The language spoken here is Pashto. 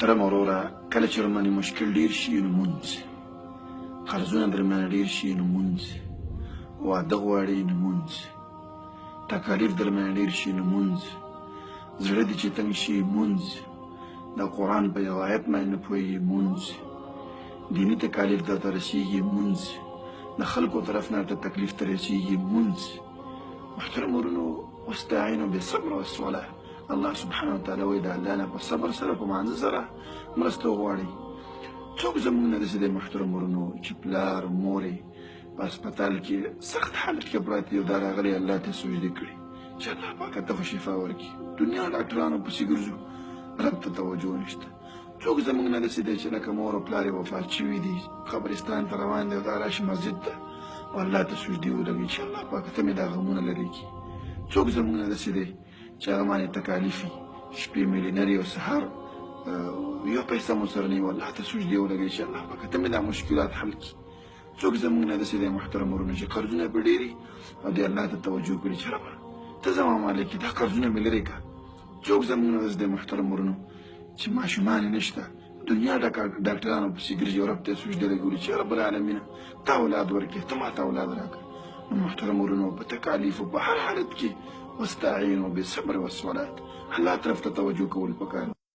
محترم وروره کله چې درباندې مشکل ډېر شي نو مونځ، قرضونه درباندې ډېر شي نو مونځ، واده غواړې نو مونځ، تکالیف درباندې ډېر شي نو مونځ، زړه دې چې تنګ شي مونځ، د قرآن په یو آیت باندې نه پوهېږي مونځ، دیني تکالیف درته رسېږي مونځ، د خلکو طرف نه ته تکلیف ته رسېږي مونځ. محترم ورونو واستعینوا بالصبر والصلاة، الله سبحانه وتعالی وایي د الله نه په صبر سره په مانځه سره مرسته وغواړئ. څوک زموږ نه داسې دی محترم ورونو چې پلار مور یې په هسپتال کې سخت حالت کې پراته یو دا راغلی الله ته سجدې کړي چې الله پاکه ته خو شفا ورکړي، دنیا ډاکټرانو پسې ګرځو رب ته توجه نشته. څوک زموږ نه داسې دی چې لکه مور او پلار یې وفات شوي دي قبرستان ته روان دی او دا راشي مسجد ته او الله ته سجدې ولګوي چې الله پاکه ته مې دا غمونه لرې کړي. څوک زموږ نه داسې دی چې هغه باندې تکالیف وي شپې میلیونري او سهار یو پیسه مو سره نه وي الله ته سجدې ولګوي چې الله پاکه ته مې دا مشکلات حل کړي. څوک زموږ نه داسې دی محترم ورونه چې قرضونه یې په ډېري او دې الله ته توجه کړي چې ربه ته زما مالک یې دا قرضونه مې لرې کړه. څوک زموږ نه داسې دی محترم ورونو چې ماشومان یې نشته دنیا ډاکټرانو پسې ګرځي او رب ته سجدې لګولي چې رب العالمینه ته اولاد ورکړې ته ماته اولاد راکړه. نو محترم ورونو په تکالیفو په هر حالت کې واستعینوا بالصبر والصلاة الله طرف ته توجه کول پکار.